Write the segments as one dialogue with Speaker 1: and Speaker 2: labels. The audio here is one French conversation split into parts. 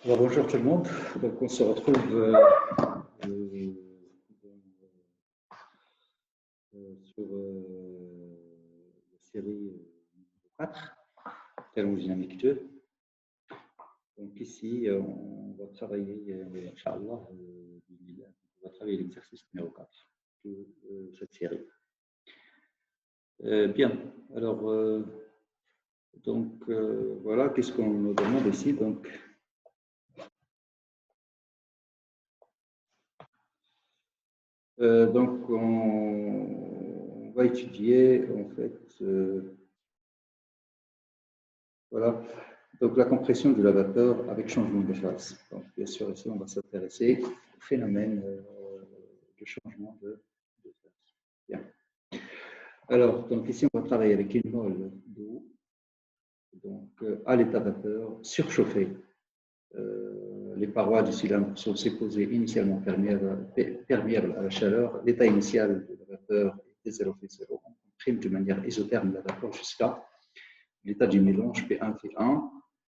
Speaker 1: Alors, bonjour tout le monde. Donc, on se retrouve sur la série 4, thermodynamique 2. Donc, ici, on va travailler, Inch'Allah, on va travailler l'exercice numéro 4 de cette série. Bien, alors, voilà, qu'est-ce qu'on nous demande ici? Donc, on va étudier, en fait, voilà, donc la compression de la vapeur avec changement de phase. Donc, bien sûr, ici, on va s'intéresser au phénomène de changement de phase. Bien. Alors, donc ici, on va travailler avec une molle d'eau, donc à l'état vapeur, surchauffée. Les parois du cylindre sont supposées initialement perméables à la chaleur. L'état initial de la vapeur est T0 T0. On comprime de manière isotherme la vapeur jusqu'à l'état du mélange P1 T1.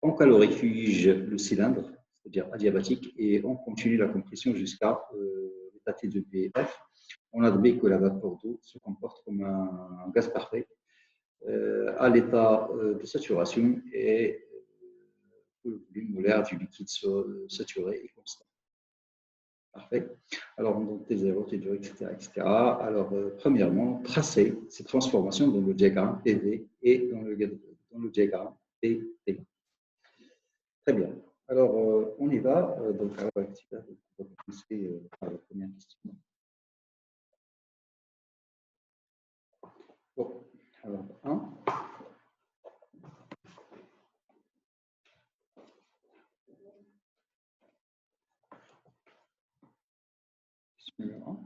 Speaker 1: On calorifige le cylindre, c'est-à-dire adiabatique, et on continue la compression jusqu'à l'état T2 PF. On admet que la vapeur d'eau se comporte comme un gaz parfait à l'état de saturation et le volume molaire du liquide saturé est constant. Parfait. Alors, on donne T0, T2, etc. etc. Alors, premièrement, tracer ces transformations dans le diagramme PV et dans le diagramme PT. Très bien. Alors, on y va. Donc, on va commencer par la première question. Bon, alors, 1. Numéro 1.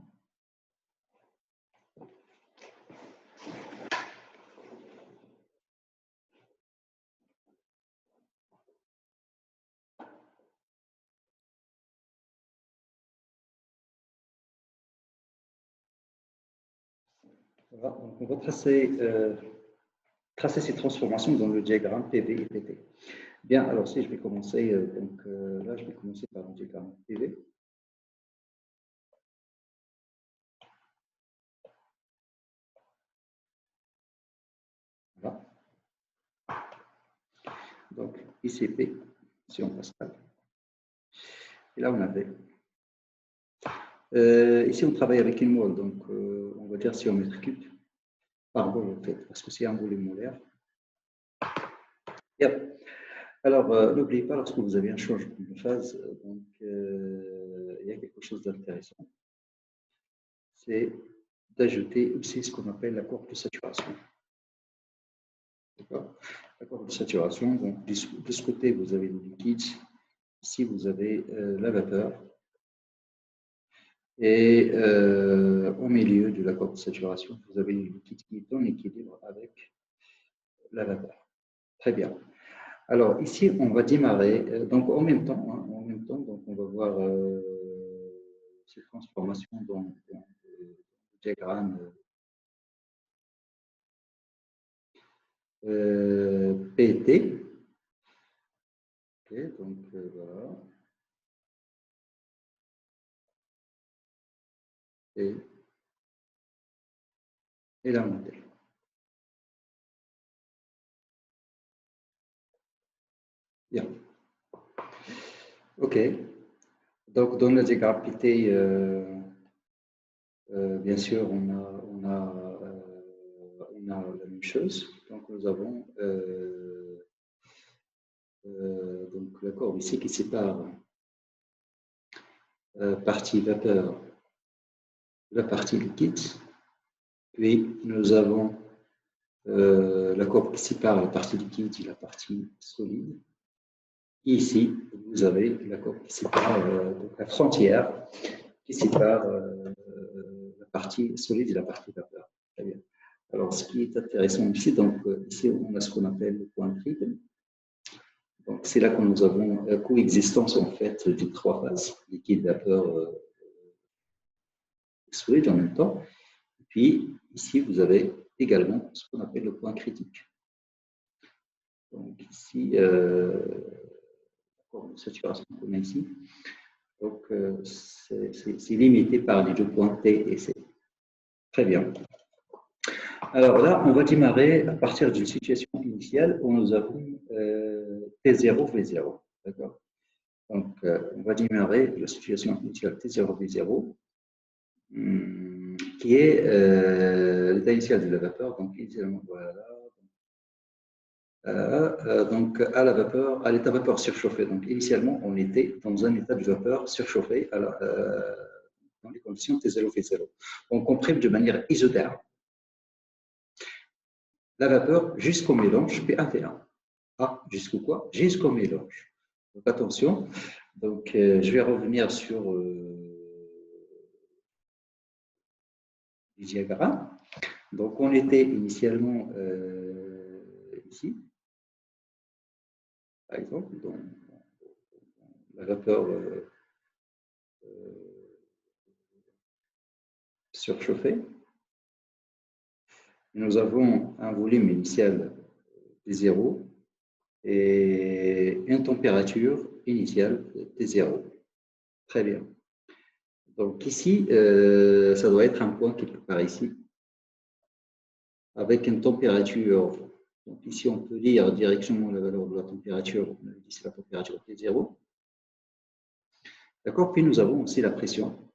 Speaker 1: Voilà, donc on va tracer ces transformations dans le diagramme PV et PT. Bien, alors si je vais commencer, là je vais commencer par le diagramme PV. Voilà. Donc ici P, ici on Pascal. Et là on avait. Ici on travaille avec une mole, donc on va dire si on mètre cube par mole en fait, parce que c'est un volume molaire. Bien. Alors, n'oubliez pas, lorsque vous avez un changement de phase, il y a quelque chose d'intéressant. C'est d'ajouter aussi ce qu'on appelle la courbe de saturation. D'accord? La courbe de saturation, donc de ce côté, vous avez le liquide, ici, vous avez la vapeur, et au milieu de la courbe de saturation, vous avez le liquide qui est en équilibre avec la vapeur. Très bien. Alors, ici, on va démarrer, donc en même temps, donc on va voir ces transformations dans le diagramme PT. Okay, donc voilà. Et la montée. Bien. OK. Donc, dans le diagramme PT, bien sûr, on a la même chose. Donc, nous avons donc la courbe ici qui sépare partie vapeur de la partie liquide. Puis, nous avons la courbe qui sépare la partie liquide et la partie solide. Et ici, vous avez la courbe qui sépare donc la frontière qui sépare la partie solide et la partie vapeur. Très bien. Alors, ce qui est intéressant ici, donc ici, on a ce qu'on appelle le point triple. Donc, c'est là que nous avons coexistence en fait des trois phases, liquide, vapeur, solide en même temps. Et puis, ici, vous avez également ce qu'on appelle le point critique. Donc, ici, de saturation qu'on a ici. Donc, c'est limité par les deux points T et C. Très bien. Alors là, on va démarrer à partir d'une situation initiale où nous avons T0, V0. D'accord. Donc, on va démarrer la situation initiale T0, V0, qui est l'état initial de la vapeur. Donc, initialement, voilà. Donc, à la vapeur, à l'état vapeur surchauffé. Donc, initialement, on était dans un état de vapeur surchauffé dans les conditions T0, V0. On comprime de manière isotherme la vapeur jusqu'au mélange P1T1. Ah, jusqu'au quoi? Jusqu'au mélange. Donc, attention. Donc, je vais revenir sur les diagrammes. Donc, on était initialement ici, par exemple, dans la vapeur surchauffée. Nous avons un volume initial de 0 et une température initiale de 0. Très bien. Donc ici, ça doit être un point quelque part ici, avec une température. Donc ici, on peut lire directement la valeur de la température. C'est la température de 0. D'accord. Puis nous avons aussi la pression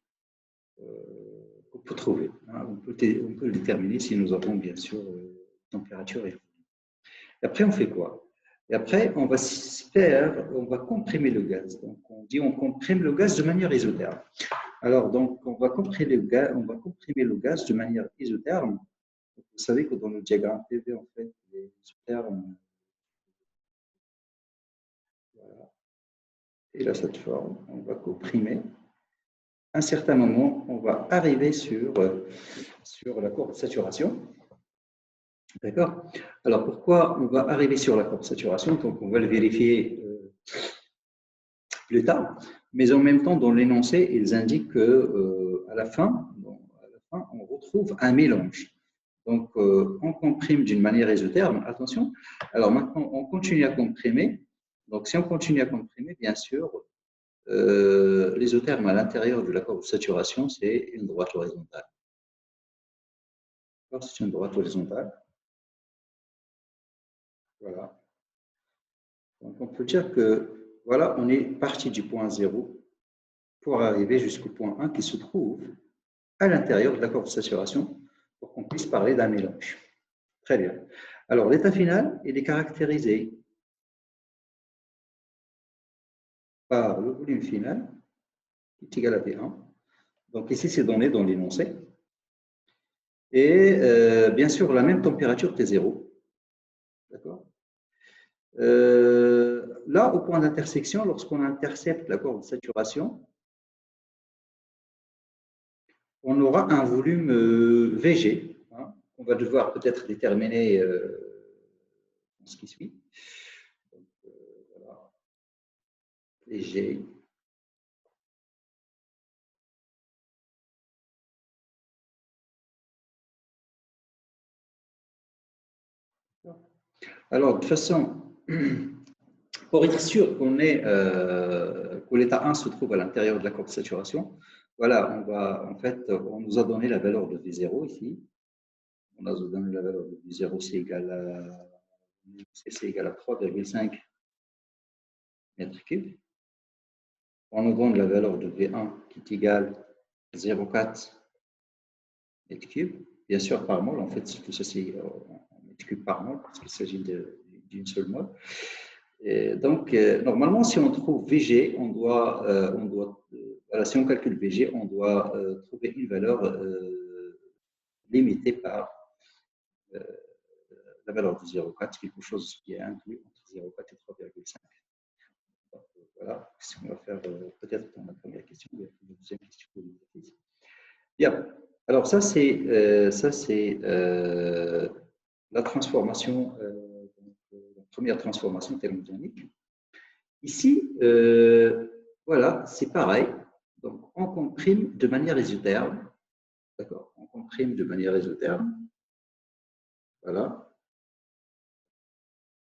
Speaker 1: qu'on peut trouver. Hein. On peut le déterminer si nous avons bien sûr température et volume. Et après, on fait quoi? Et après, on va comprimer le gaz. Donc, on dit on comprime le gaz de manière isotherme. Alors, donc, on va comprimer le gaz de manière isotherme. Vous savez que dans le diagramme PV, en fait, les isothermes, voilà. Et là, cette forme, on va comprimer. À un certain moment, on va arriver sur la courbe de saturation. D'accord? Alors, pourquoi on va arriver sur la courbe de saturation? Donc, on va le vérifier plus tard. Mais en même temps, dans l'énoncé, ils indiquent qu'à la fin, on retrouve un mélange. Donc, on comprime d'une manière isotherme. Attention. Alors, maintenant, on continue à comprimer. Donc, si on continue à comprimer, bien sûr, l'isotherme à l'intérieur de la courbe de saturation, c'est une droite horizontale. C'est une droite horizontale. Voilà. Donc, on peut dire que, voilà, on est parti du point 0 pour arriver jusqu'au point 1 qui se trouve à l'intérieur de la courbe de saturation pour qu'on puisse parler d'un mélange. Très bien. Alors, l'état final, il est caractérisé par le volume final qui est égal à P1. Donc, ici, c'est donné dans l'énoncé. Et bien sûr, la même température T0. D'accord. Là, au point d'intersection, lorsqu'on intercepte la courbe de saturation, on aura un volume VG. Hein, on va devoir peut-être déterminer ce qui suit. Donc, voilà. VG. Alors, de toute façon, pour être sûr que l'état 1 se trouve à l'intérieur de la courbe de saturation, voilà, on nous a donné la valeur de V0 ici. On a donné la valeur de V0, c'est égal à 3,5 mètres cubes. On nous donne la valeur de V1 qui est égale à 0,4 mètres cubes. Bien sûr, par mol, en fait, tout ça c'est en mètres cubes par mol, parce qu'il s'agit d'une seule mol. Et donc, normalement, si on trouve VG, voilà, si on calcule VG, on doit trouver une valeur limitée par la valeur de 0,4, quelque chose qui est inclus entre 0,4 et 3,5. Voilà, ce qu'on va faire peut-être dans la première question, la deuxième question de l'exercice. Bien, alors ça c'est la transformation, la première transformation thermodynamique. Ici, voilà, c'est pareil. Donc, on comprime de manière isotherme. D'accord? On comprime de manière isotherme. Voilà.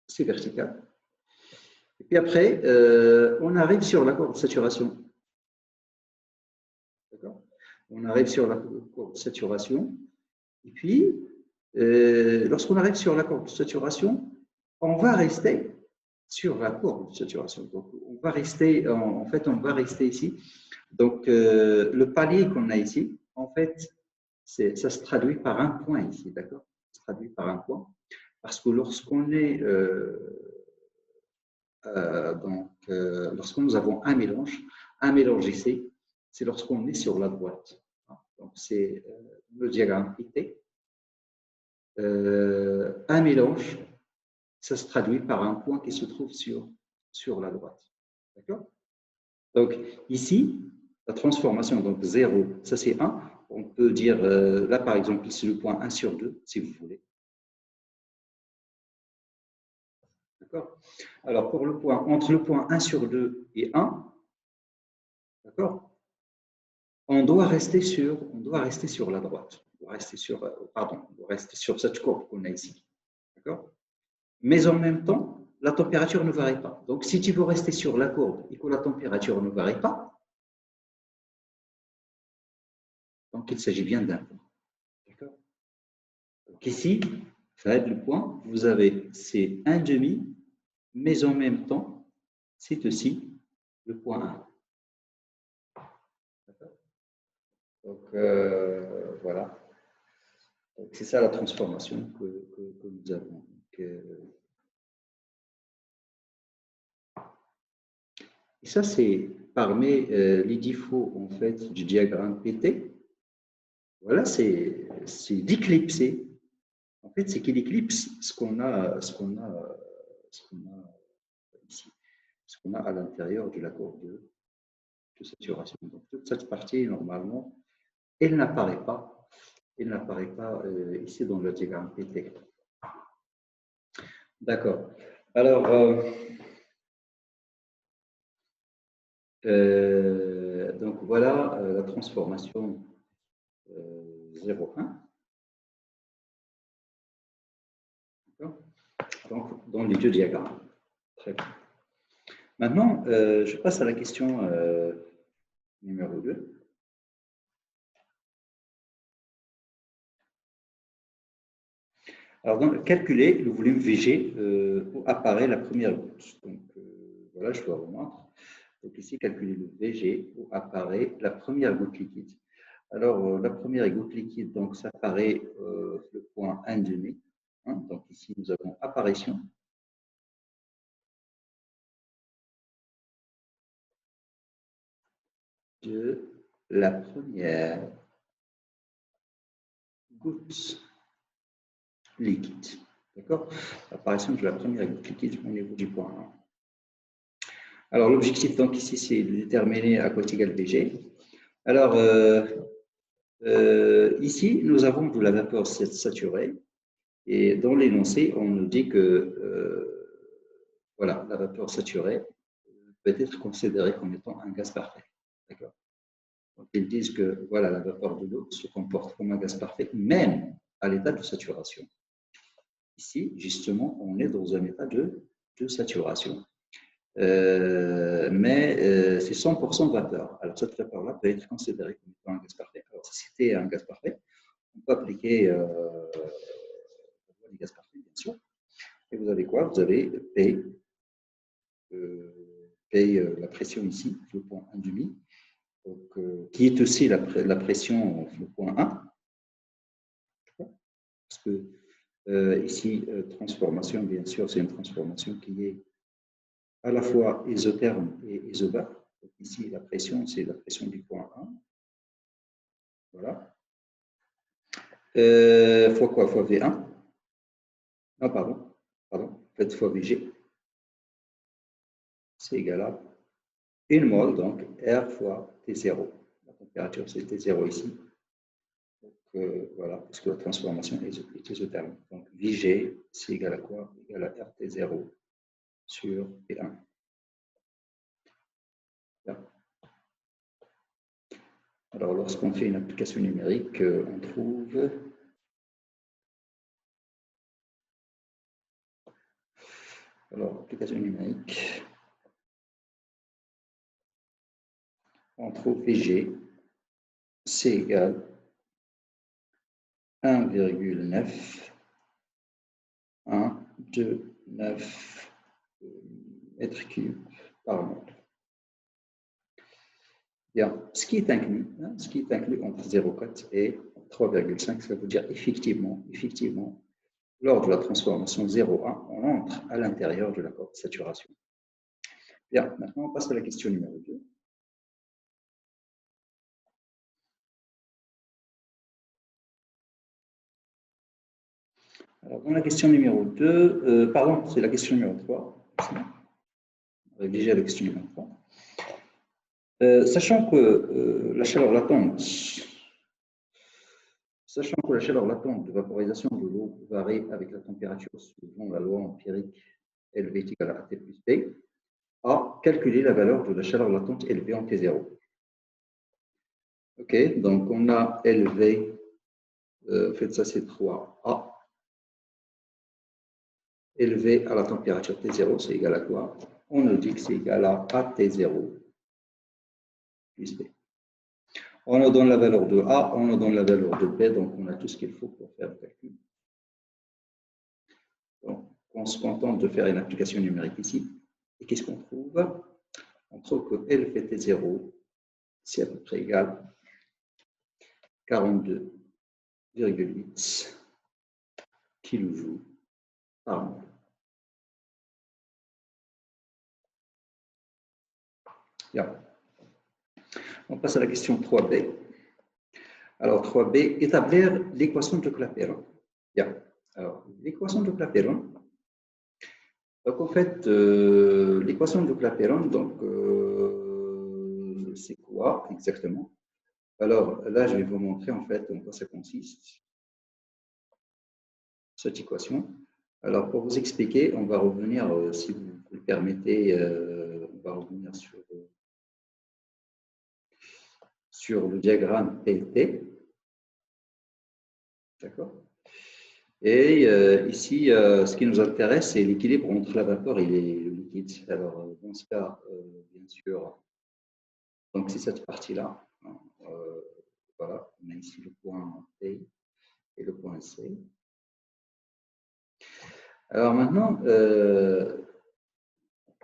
Speaker 1: C'est vertical. Et puis après, on arrive sur la courbe de saturation. D'accord? On arrive sur la courbe de saturation. Et puis, lorsqu'on arrive sur la courbe de saturation, on va rester sur la courbe de saturation. Donc, on va rester, en fait, on va rester ici. Donc, le palier qu'on a ici, en fait, ça se traduit par un point ici, d'accord? Ça se traduit par un point. Parce que lorsqu'on est, lorsque nous avons un mélange ici, c'est lorsqu'on est sur la droite. Donc, c'est le diagramme PT. Un mélange, ça se traduit par un point qui se trouve sur la droite. D'accord? Donc, ici, la transformation, donc 0, ça c'est 1. On peut dire, là par exemple, c'est le point 1 sur 2, si vous voulez. D'accord? Alors, pour le point, entre le point 1 sur 2 et 1, d'accord? On doit rester sur la droite. On doit rester sur, on doit rester sur cette courbe qu'on a ici. D'accord? Mais en même temps, la température ne varie pas. Donc, si tu veux rester sur la courbe et que la température ne varie pas, donc il s'agit bien d'un point. D'accord? Donc ici, ça va être le point. Vous avez c'est 1,5, mais en même temps, c'est aussi le point 1. D'accord? Donc, voilà. C'est ça la transformation que nous avons. Donc, et ça, c'est parmi les défauts en fait, du diagramme PT. Voilà, c'est d'éclipser. En fait, c'est qu'il éclipse ce qu'on a ici, ce qu'on a à l'intérieur de la courbe de saturation. Donc, toute cette partie, normalement, elle n'apparaît pas. Elle n'apparaît pas ici dans le diagramme PT. D'accord. Alors, donc voilà la transformation 0,1. Donc, dans les deux diagrammes. Très bien. Maintenant, je passe à la question numéro 2. Alors, dans calculer le volume VG où apparaît la première goutte. Donc, voilà, je vous remontre. Donc, ici, calculer le VG où apparaît la première goutte liquide. Alors, la première goutte liquide, donc, ça apparaît le point 1,5. Hein, donc, ici, nous avons apparition. De la première goutte liquide. D'accord? Apparition de la première goutte liquide au niveau du point 1. Alors, l'objectif, donc, ici, c'est de déterminer A cote égale VG. Alors, ici, nous avons de la vapeur saturée. Et dans l'énoncé, on nous dit que voilà, la vapeur saturée peut être considérée comme étant un gaz parfait. D'accord? Donc, ils disent que voilà, la vapeur de l'eau se comporte comme un gaz parfait, même à l'état de saturation. Ici, justement, on est dans un état de saturation. Mais c'est 100% vapeur. Alors, cette vapeur-là peut être considérée comme étant un gaz parfait. Alors, si c'était un gaz parfait, on peut appliquer la loi du gaz parfait, bien sûr. Et vous avez quoi? Vous avez P, la pression ici, le point 1,5, donc, qui est aussi la pression, le point 1. Parce que ici, transformation, bien sûr, c'est une transformation qui est à la fois isotherme et isobare. Donc, ici, la pression, c'est la pression du point 1. Voilà. Fois quoi? Fois V1. Ah, pardon. En fait, fois VG. C'est égal à 1 mol, donc R fois T0. La température, c'est T0 ici. Donc, voilà, parce que la transformation est isotherme. Donc, VG, c'est égal à quoi? Égal à RT0 sur P1. Là. Alors, lorsqu'on fait une application numérique, on trouve alors, application numérique. on trouve VG, c'est égal 1,9 1,29 mètres cubes par mol. Bien, ce qui est inclus entre 0,4 et 3,5, ça veut dire effectivement, lors de la transformation 0,1, on entre à l'intérieur de la courbe de saturation. Bien, maintenant on passe à la question numéro 2. Alors, dans la question numéro 2, pardon, c'est la question numéro 3. On a déjà la question numéro 3. Sachant que la chaleur latente de vaporisation de l'eau varie avec la température selon la loi empirique LV est égal à T plus B, A, calculer la valeur de la chaleur latente LV en T0. Ok, donc on a LV, en fait ça c'est 3A. LV à la température T0, c'est égal à quoi? On nous dit que c'est égal à AT0 plus B. On nous donne la valeur de A, on nous donne la valeur de B, donc on a tout ce qu'il faut pour faire le calcul. Donc, on se contente de faire une application numérique ici. Et qu'est-ce qu'on trouve? On trouve que LVT0, c'est à peu près égal à 42,8 kJ par mol. Bien. On passe à la question 3B. Alors, 3B, établir l'équation de Clapeyron. Bien. Alors, l'équation de Clapeyron. Donc, en fait, l'équation de Clapeyron, donc, c'est quoi exactement? Alors, là, je vais vous montrer, en fait, en quoi ça consiste, cette équation. Alors, pour vous expliquer, on va revenir, si vous le permettez, on va revenir sur le diagramme PLT. D'accord? Et ici, ce qui nous intéresse, c'est l'équilibre entre la vapeur et le liquide. Alors, dans ce cas, bien sûr, donc c'est cette partie-là. Voilà, on a ici le point P et le point C. Alors maintenant,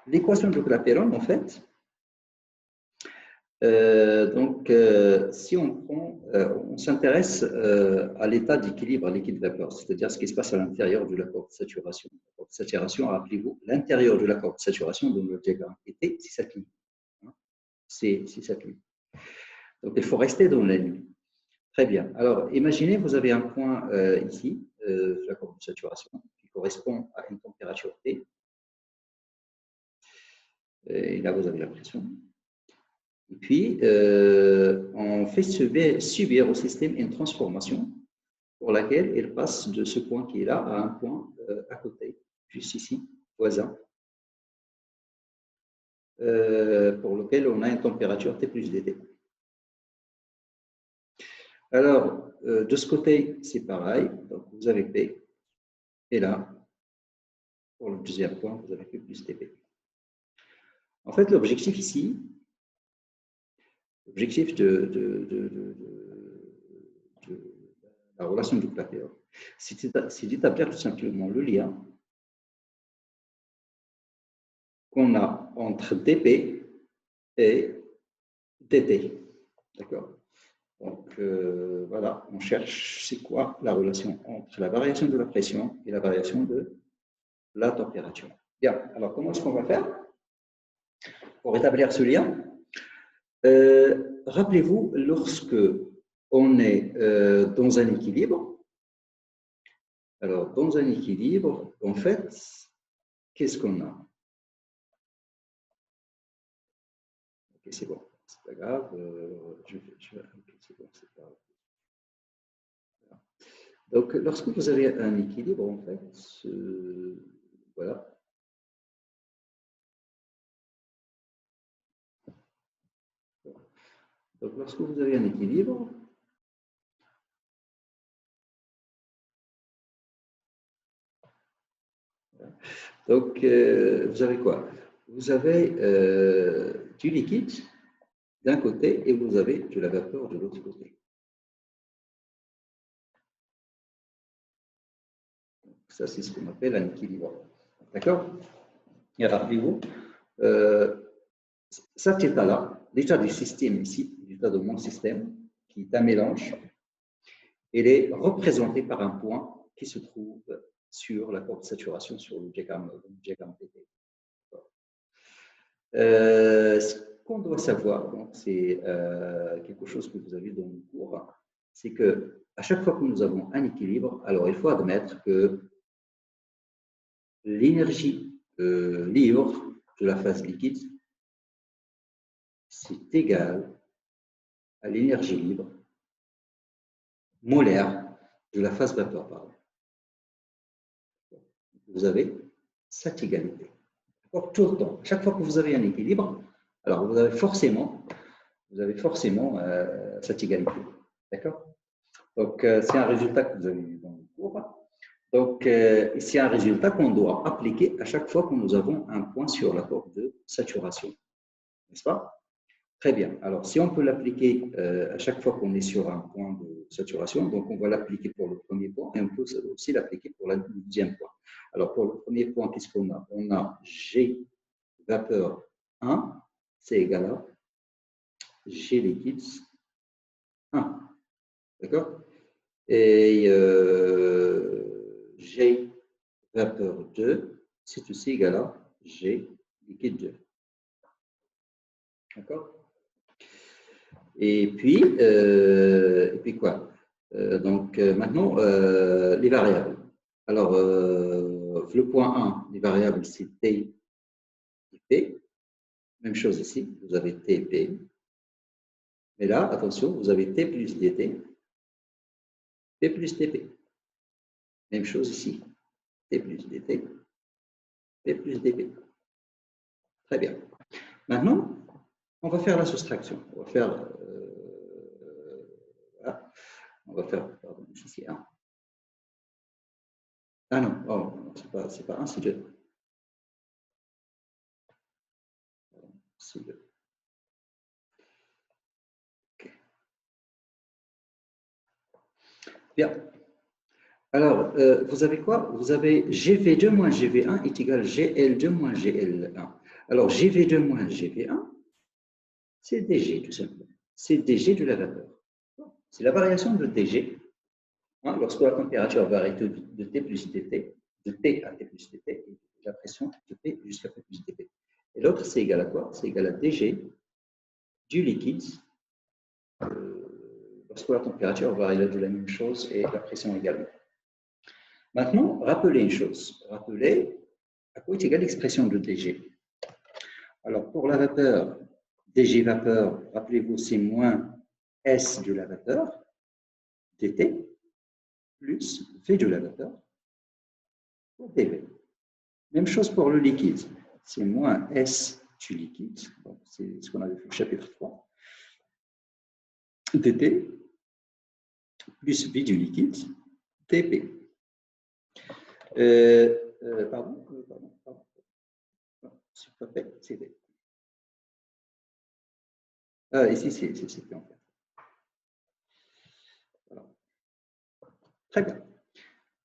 Speaker 1: l'équation de Clapeyron, en fait, si on prend, on s'intéresse à l'état d'équilibre liquide-vapeur, c'est-à-dire ce qui se passe à l'intérieur de la courbe de saturation. La courbe de saturation, rappelez-vous, l'intérieur de la courbe de saturation, dans le diagramme PT, c'est cette ligne. C'est cette ligne. Donc, il faut rester dans la ligne. Très bien. Alors, imaginez, vous avez un point ici, la courbe de saturation, qui correspond à une température T. Et là, vous avez la pression. Et puis, on fait subir au système une transformation pour laquelle il passe de ce point qui est là à un point à côté, juste ici, voisin, pour lequel on a une température T plus dt. Alors, de ce côté, c'est pareil. Donc, vous avez P. Et là, pour le deuxième point, vous avez P plus dp. En fait, l'objectif ici, l'objectif de la relation de Clapeyron, c'est d'établir tout simplement le lien qu'on a entre dp et dt. D'accord? Donc, voilà, on cherche c'est quoi la relation entre la variation de la pression et la variation de la température. Bien, alors comment est-ce qu'on va faire pour établir ce lien? Rappelez-vous, lorsque on est dans un équilibre, alors dans un équilibre, en fait, qu'est-ce qu'on a? Ok, c'est bon, c'est pas grave. Okay, c'est bon, c'est pas grave. Donc, lorsque vous avez un équilibre, en fait, voilà. Donc, lorsque vous avez un équilibre, donc vous avez quoi? Vous avez du liquide d'un côté et vous avez de la vapeur de l'autre côté. Ça, c'est ce qu'on appelle un équilibre. D'accord? Et rappelez-vous, cet état-là, l'état du système ici, l'état de mon système, qui est un mélange, il est représenté par un point qui se trouve sur la courbe de saturation sur le diagramme PT. Ce qu'on doit savoir, c'est quelque chose que vous avez dans le cours, c'est que à chaque fois que nous avons un équilibre, alors il faut admettre que l'énergie libre de la phase liquide, c'est égal à l'énergie libre molaire de la phase vapeur. Pardon. Vous avez cette égalité. Tout le temps, chaque fois que vous avez un équilibre, alors vous avez forcément cette égalité. D'accord? Donc, c'est un résultat que vous avez eu dans le cours. Donc, c'est un résultat qu'on doit appliquer à chaque fois que nous avons un point sur la courbe de saturation. N'est-ce pas? Très bien. Alors, si on peut l'appliquer à chaque fois qu'on est sur un point de saturation, donc on va l'appliquer pour le premier point et on peut aussi l'appliquer pour le deuxième point. Alors, pour le premier point, qu'est-ce qu'on a? On a G vapeur 1, c'est égal à G liquide 1. D'accord? Et G vapeur 2, c'est aussi égal à G liquide 2. D'accord? Et puis quoi? Donc, maintenant, les variables. Alors, le point 1, les variables, c'est T et P. Même chose ici, vous avez T et P. Mais là, attention, vous avez T plus DT, P plus TP. Même chose ici, T plus DT, P plus DP. Très bien. Maintenant, on va faire la soustraction. On va faire, voilà. On va faire, pardon, ici 1. Ah non, oh, c'est pas 1, c'est 2. C'est 2. Okay. Bien. Alors, vous avez quoi? Vous avez GV2 moins GV1 est égal à GL2 moins GL1. Alors, GV2 moins GV1, c'est DG, tout simplement. C'est DG de la vapeur. C'est la variation de DG. Hein, lorsque la température varie de T plus DT, de T à T plus DT, et la pression de P jusqu'à P plus DP. Et l'autre, c'est égal à quoi? C'est égal à DG du liquide lorsque la température varie de la même chose et la pression également. Maintenant, rappelez une chose. Rappelez à quoi est égale l'expression de DG. Alors, pour la vapeur, DG vapeur, rappelez-vous, c'est moins S de la vapeur, DT, plus V de la vapeur, pour DV. Même chose pour le liquide. C'est moins S du liquide, c'est ce qu'on avait fait au chapitre 3, DT, plus V du liquide, TP. Pardon. C'est pas fait, c'est V. Ici, c'est P en fait. Voilà. Très bien.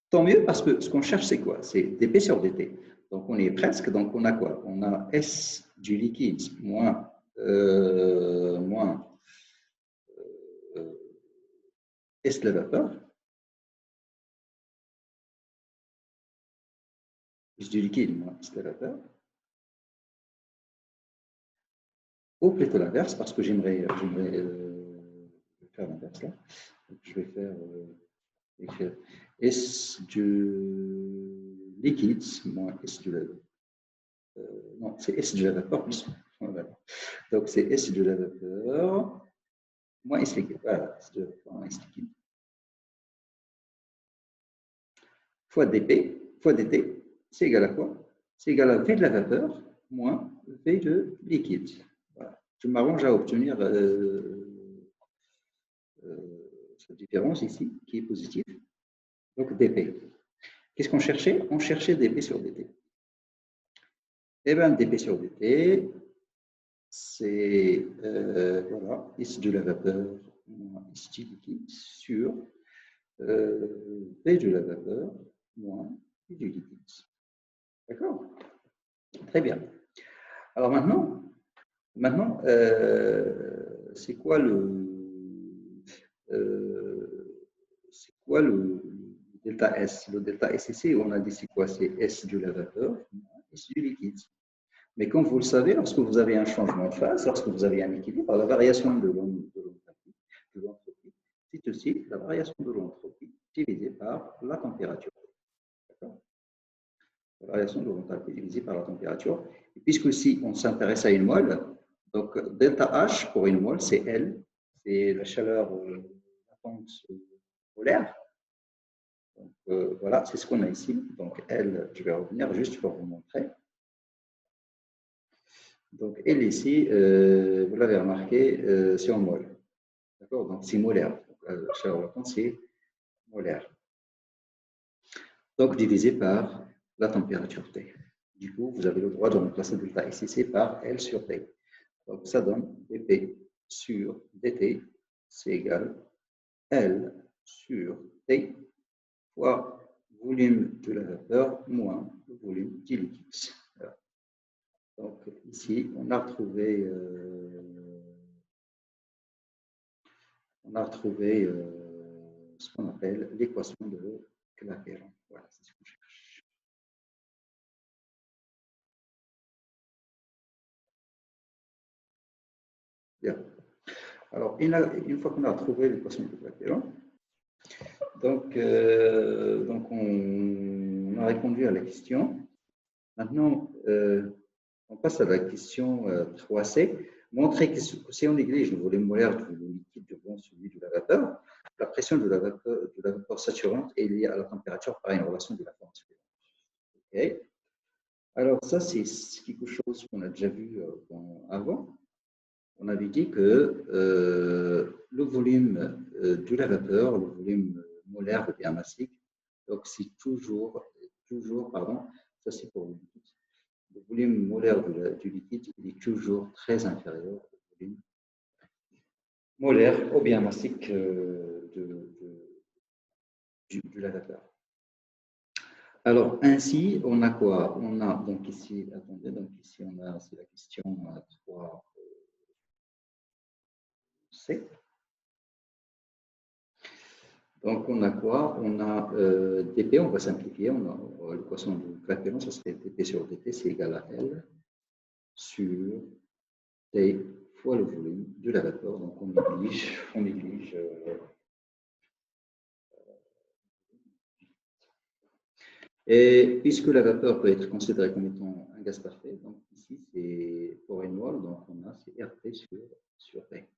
Speaker 1: Tant mieux parce que ce qu'on cherche, c'est quoi? C'est dP sur dt. Donc, on est presque. Donc, on a quoi? On a S du liquide moins, S de la vapeur. S du liquide moins S de la vapeur. Ou plutôt l'inverse parce que j'aimerais faire l'inverse là. Donc, je vais faire écrire S du liquide moins S de la vapeur. Non, c'est S de la vapeur plus. Voilà. Donc, c'est S de la vapeur moins S liquide. Voilà, S de la vapeur moins S liquide. Fois dP, fois dt, c'est égal à quoi? C'est égal à V de la vapeur moins V de liquide. Voilà. Je m'arrange à obtenir cette différence ici, qui est positive. Donc, dP. Qu'est-ce qu'on cherchait? On cherchait dP sur dt. Eh bien, dP sur dt, c'est voilà, ici de la vapeur moins ici du liquide sur P de la vapeur moins I du liquide. D'accord? Très bien. Alors maintenant c'est quoi le delta S? Le delta S ici, on a dit c'est quoi? C'est S de la vapeur moins S du liquide. Mais comme vous le savez, lorsque vous avez un changement de phase, lorsque vous avez un équilibre, la variation de l'entropie, c'est aussi la variation de l'entropie divisée par la température. La variation de l'entropie divisée par la température. Et puisque si on s'intéresse à une mole, donc delta H pour une mole, c'est L, c'est la chaleur latente polaire. Donc voilà, c'est ce qu'on a ici. Donc L, je vais revenir juste pour vous montrer. Donc, L ici, vous l'avez remarqué, c'est en mol. D'accord? Donc, c'est molaire. La chaleur latente, c'est molaire. Donc, divisé par la température T. Du coup, vous avez le droit de remplacer delta ici par L sur T. Donc, ça donne dP sur dt, c'est égal L sur T fois volume de la vapeur moins le volume du liquide. Voilà. Donc, ici, on a retrouvé ce qu'on appelle l'équation de Clapeyron. Voilà, c'est ce qu'on cherche. Bien. Alors, une fois qu'on a trouvé l'équation de Clapeyron, donc on a répondu à la question. Maintenant, on passe à la question 3C. Montrer que si on néglige le volume molaire du liquide devant celui de la vapeur, la pression de la vapeur saturante est liée à la température par une relation de la forme suivante. Okay. Alors ça, c'est quelque chose qu'on a déjà vu avant. On avait dit que le volume de la vapeur, le volume molaire ou bien massique, donc c'est toujours, pardon, ça c'est pour le liquide. Le volume molaire du liquide, il est toujours très inférieur au volume molaire ou bien massique de la vapeur. Alors, ainsi, on a quoi? On a donc ici, attendez, donc ici, on a, c'est la question 3C. Donc, on a quoi? On a dP, on va simplifier, on a l'équation de Clapeyron, ça serait dP sur dt, c'est égal à L sur T fois le volume de la vapeur. Donc, on néglige et puisque la vapeur peut être considérée comme étant un gaz parfait, donc ici, c'est pour une mole, donc on a c'est RT sur P.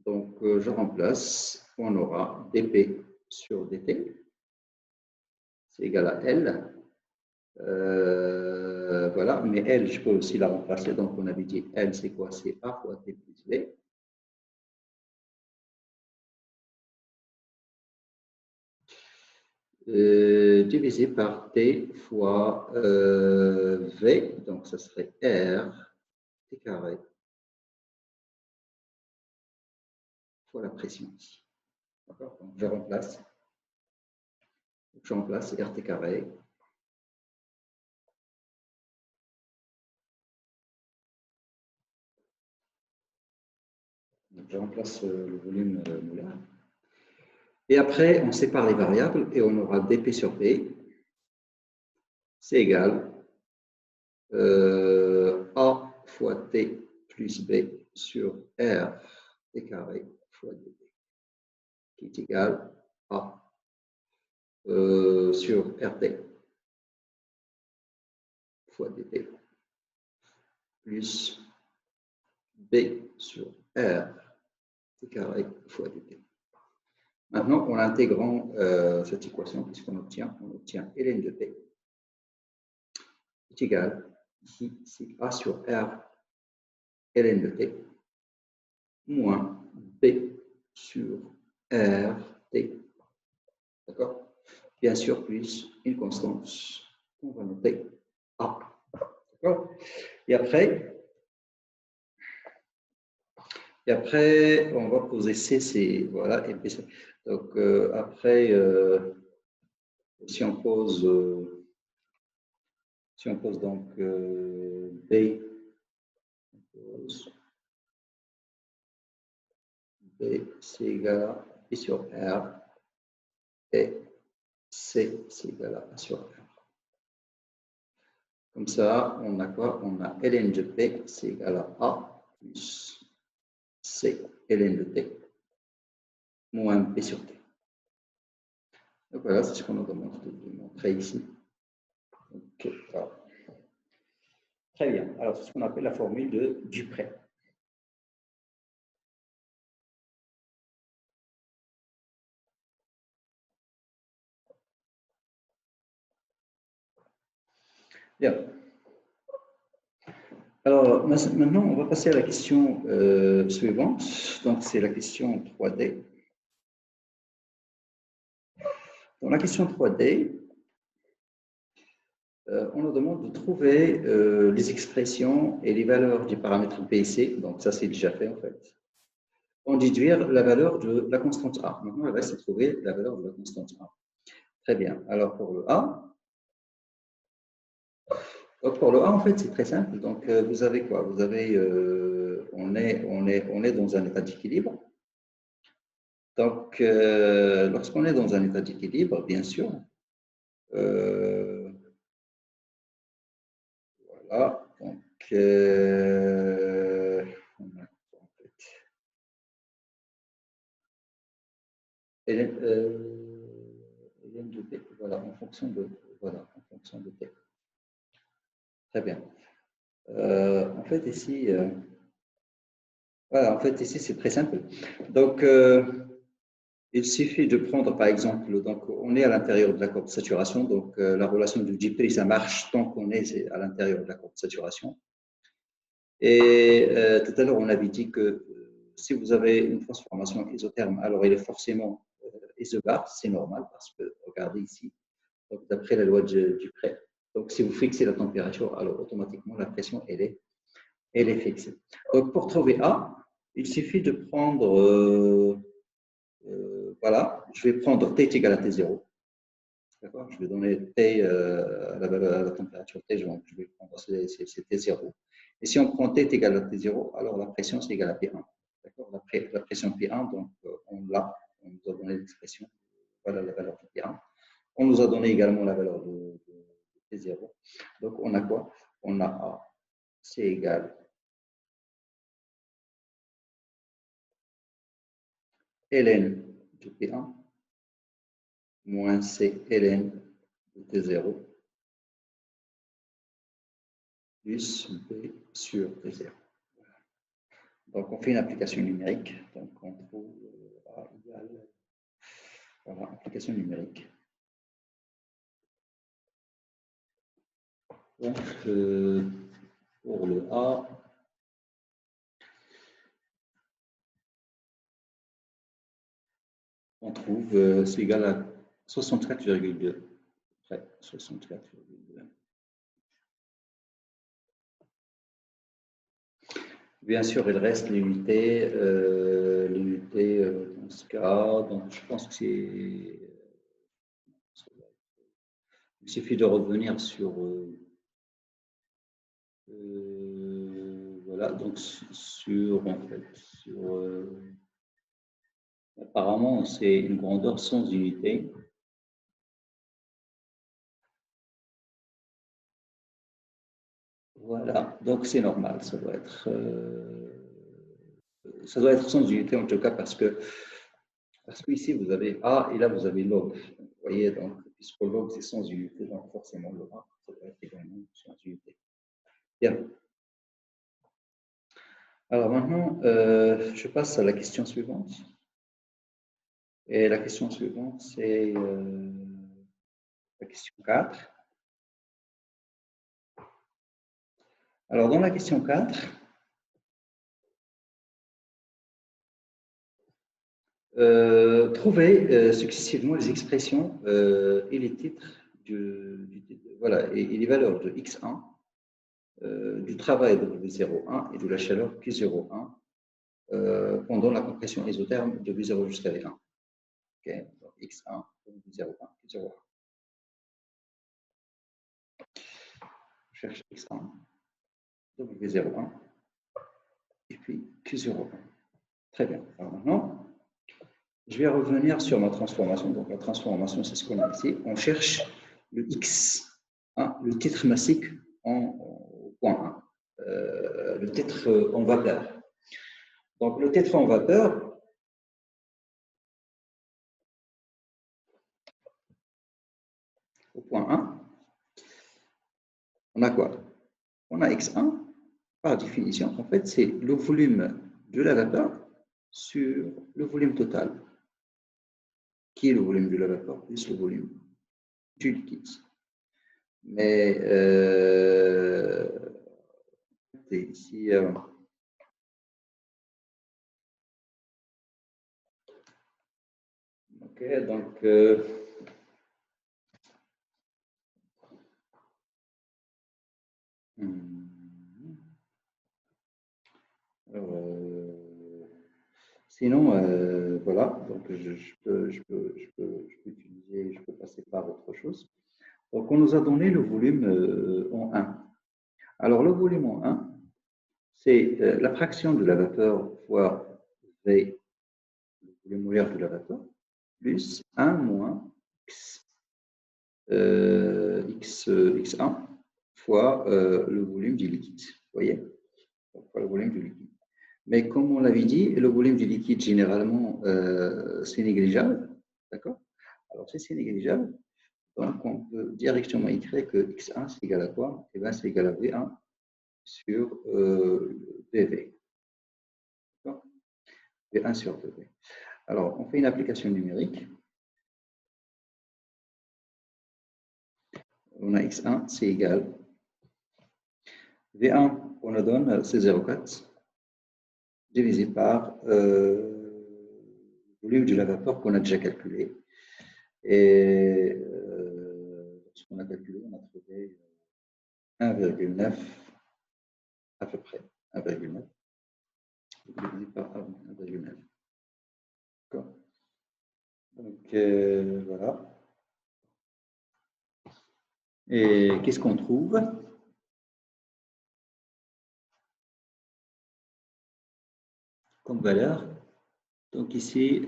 Speaker 1: Donc, je remplace, on aura dP sur dt, c'est égal à L. Voilà, mais L, je peux aussi la remplacer. Donc, on avait dit L, c'est quoi? C'est A fois T plus V. Divisé par T fois V, donc ça serait R T carré fois la pression ici. D'accord? Donc, je remplace RT carré. Donc, je remplace le volume molaire. Et après, on sépare les variables et on aura dP sur P. C'est égal A fois T plus B sur R T carré fois dB, qui est égal A sur RT fois dt plus B sur R T carré fois dt. Maintenant, en intégrant cette équation, puisqu'on obtient ln de T est égal, ici, c'est A sur R ln de T moins B sur RT. D'accord? Bien sûr, plus une constante qu'on va noter A. D'accord? Et après, Et après, on va poser C, c'est voilà, et B, C. Donc, après, si on pose donc B, c'est égal à I sur R, et C, c'est égal à A sur R. Comme ça, on a quoi? On a ln de P, c'est égal à A plus C ln de T moins P sur T. Donc voilà, c'est ce qu'on nous demande de montrer ici. Donc, voilà. Très bien. Alors, c'est ce qu'on appelle la formule de Dupré. Bien. Alors, maintenant, on va passer à la question suivante. Donc, c'est la question 3D. Dans la question 3D, on nous demande de trouver les expressions et les valeurs du paramètre P et C. Donc, ça, c'est déjà fait, en fait. En déduire la valeur de la constante A. Maintenant, il reste à trouver la valeur de la constante A. Très bien. Alors, pour le A, en fait, c'est très simple. Donc, vous avez quoi? Vous avez, on est dans un état d'équilibre. Donc, lorsqu'on est dans un état d'équilibre, bien sûr, voilà. Donc, on a en fait, ln de T, voilà, en fonction de T. Très bien. En fait, ici, voilà, en fait, ici, c'est très simple. Donc, il suffit de prendre, par exemple, donc on est à l'intérieur de la courbe de saturation, donc la relation du J', ça marche tant qu'on est à l'intérieur de la courbe de saturation. Et tout à l'heure, on avait dit que si vous avez une transformation isotherme, alors il est forcément isobar, c'est normal, parce que, regardez ici, d'après la loi du Dupré, donc si vous fixez la température, alors automatiquement la pression, elle est fixée. Donc pour trouver A, il suffit de prendre, voilà, je vais prendre T est égal à T0. D'accord. Je vais donner T à la température T, donc je vais prendre c'est T0. Et si on prend T est égal à T0, alors la pression c'est égal à P1. D'accord. La pression P1, donc on l'a, on nous a donné l'expression, voilà la valeur de P1. On nous a donné également la valeur de T0. Donc on a quoi? On a A, c'est égal ln de P1 moins C ln de T0 plus B sur T0. Donc, on fait une application numérique. Donc, on trouve A égale, voilà, application numérique. Donc, pour le A, on trouve, c'est égal à 64,2. 64,2. Bien sûr, il reste l'unité dans ce cas. Donc, je pense que c'est. Il suffit de revenir sur. Voilà, donc sur. En fait, sur. Apparemment, c'est une grandeur sans unité. Voilà, donc c'est normal, ça doit être sans unité en tout cas parce que ici vous avez A et là vous avez log. Vous voyez, donc puisque log c'est sans unité, donc forcément le A ça doit être également sans unité. Bien. Alors maintenant, je passe à la question suivante. Et la question suivante, c'est la question 4. Alors dans la question 4, trouver successivement les expressions et les titres voilà, et les valeurs de x1, du travail W01 et de la chaleur Q01 pendant la compression isotherme de V0 jusqu'à V1. Okay. Donc, X1, V01, Q01. Je cherche X1, W01, et puis Q01. Très bien. Alors maintenant, je vais revenir sur ma transformation. Donc, la transformation, c'est ce qu'on a ici. On cherche le X, le titre massique en point 1, le titre en vapeur. Donc, le titre en vapeur, au point 1, on a quoi? On a X1, par définition, en fait, c'est le volume de la vapeur sur le volume total, qui est le volume de la vapeur plus le volume du liquide. Mais ici, ok, donc sinon, voilà, donc je peux utiliser, je peux passer par autre chose. Donc, on nous a donné le volume en 1. Alors, le volume en 1, c'est la fraction de la vapeur fois V, le volume molaire de la vapeur, plus 1 moins X1 fois le volume du liquide. Vous voyez? Fois le volume du liquide. Mais comme on l'avait dit, le volume du liquide, généralement, c'est négligeable. D'accord? Alors, si c'est négligeable, donc on peut directement écrire que X1, c'est égal à quoi? Eh bien, c'est égal à V1 sur VV. D'accord? V1 sur VV. Alors, on fait une application numérique. On a X1, c'est égal. V1, on nous donne, c'est 0,4 divisé par le volume de la vapeur qu'on a déjà calculé. Et ce qu'on a calculé, on a trouvé 1,9 à peu près. 1,9 divisé par 1,9. D'accord. Donc, voilà. Et qu'est-ce qu'on trouve? Comme valeur. Donc ici,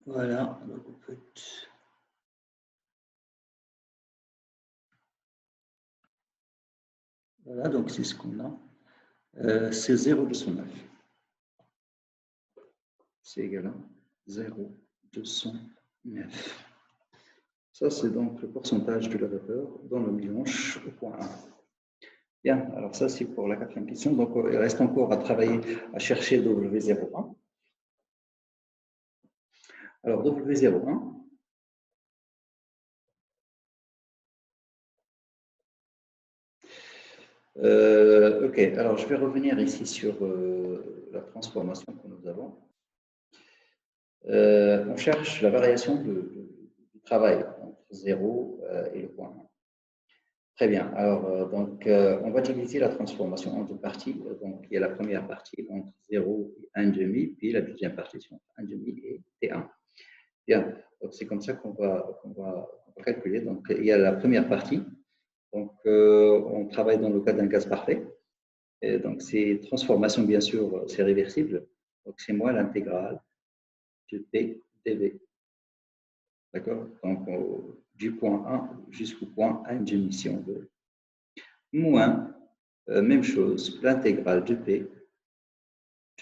Speaker 1: voilà. Donc, en fait, voilà, donc c'est ce qu'on a. C'est 0,209. C'est égal à 0,209. Ça, c'est donc le pourcentage de la vapeur dans le mélange au point 1. Bien, alors ça, c'est pour la quatrième question. Donc, il reste encore à travailler, à chercher W01. Alors, W01, ok, alors je vais revenir ici sur la transformation que nous avons. On cherche la variation du travail entre 0 et le point 1. Très bien. Alors, donc, on va diviser la transformation en deux parties. Donc, il y a la première partie entre 0 et 1,5, puis la deuxième partie entre 1,5 et T1. Bien. Donc, c'est comme ça qu'on va calculer. Donc, il y a la première partie. Donc, on travaille dans le cas d'un gaz parfait. Et donc, ces transformations, bien sûr, c'est réversible. Donc, c'est moins l'intégrale de P dV. D'accord? Donc, du point 1 jusqu'au point 1,5 si on veut. Moins, même chose, l'intégrale de P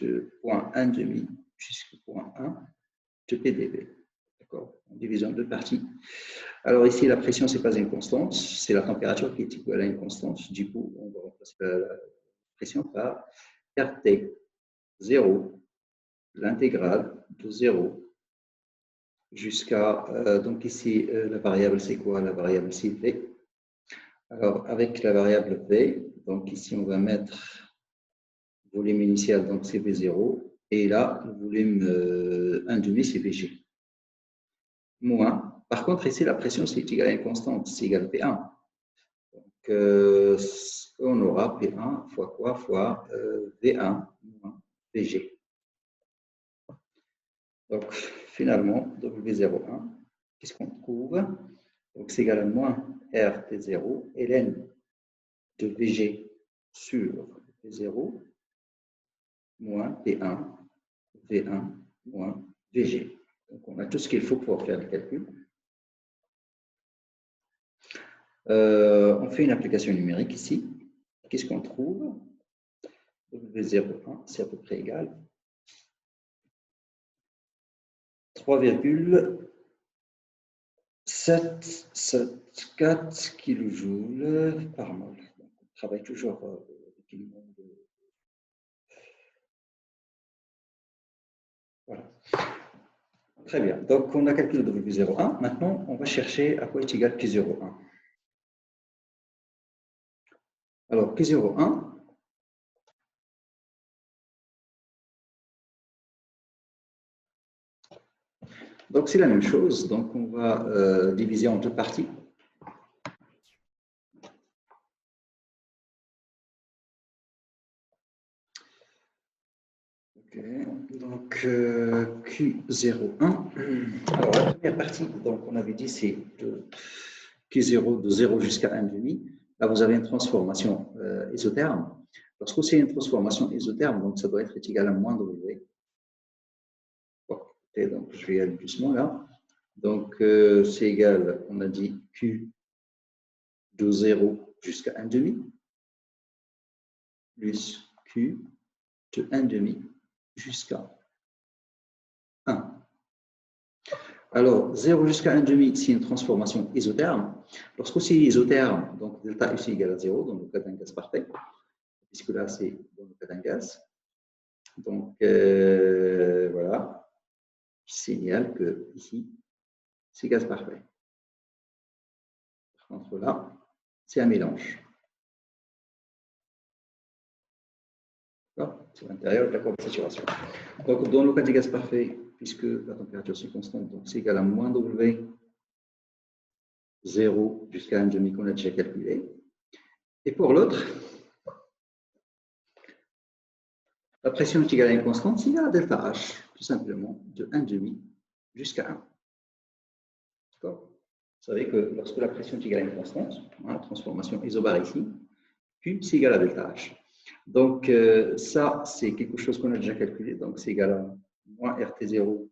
Speaker 1: de point 1,5 jusqu'au point 1 de PdV. D'accord? En divisant deux parties. Alors ici, la pression, ce n'est pas une constante, c'est la température qui est égale à une constante. Du coup, on va remplacer la pression par RT 0, l'intégrale de 0 jusqu'à, donc ici, la variable, c'est quoi? La variable, c'est V. Alors, avec la variable V, donc ici, on va mettre volume initial, donc c'est V0, et là, le volume 1,5, c'est VG. Moins, par contre, ici, la pression, c'est égal à une constante, c'est égal à P1. Donc, on aura P1 fois quoi? Fois V1 moins VG. Donc, finalement, W01, qu'est-ce qu'on trouve? Donc, c'est égal à moins RT0 ln de VG sur V0 moins P1 V1 moins VG. Donc, on a tout ce qu'il faut pour faire le calcul. On fait une application numérique ici. Qu'est-ce qu'on trouve? W01, c'est à peu près égal 3,774 kJ par mol. Donc, on travaille toujours avec une onde. Voilà. Très bien. Donc, on a calculé W01. Maintenant, on va chercher à quoi est égal Q01. Alors, Q01, donc c'est la même chose. Donc, on va diviser en deux parties. Okay. Donc, Q01. Alors, la première partie, donc, on avait dit, c'est Q0 de 0 jusqu'à 1,5. Là, vous avez une transformation isotherme. Lorsque c'est une transformation isotherme, donc ça doit être égal à moins W. Okay, donc, je vais aller doucement là. Donc, c'est égal, on a dit Q de 0 jusqu'à 1,5 plus Q de 1,5 jusqu'à 1. Alors, 0 jusqu'à 1,5, c'est une transformation isotherme. Lorsque c'est isotherme, donc delta U c'est égal à 0 dans le cas d'un gaz parfait, puisque là c'est dans le cas d'un gaz. Donc, voilà, je signale que ici, c'est gaz parfait. Par contre, là, c'est un mélange. C'est l'intérieur de la courbe de saturation. Donc, dans le cas du gaz parfait, puisque la température est constante, donc c'est égal à moins W, 0 jusqu'à 1,5 qu'on a déjà calculé. Et pour l'autre, la pression est égale à une constante, c'est égal à delta H, tout simplement, de 1,5 jusqu'à 1. D'accord? Vous savez que lorsque la pression est égale à une constante, la transformation isobare ici, Q, c'est égal à delta H. Donc, ça, c'est quelque chose qu'on a déjà calculé. Donc, c'est égal à moins RT0,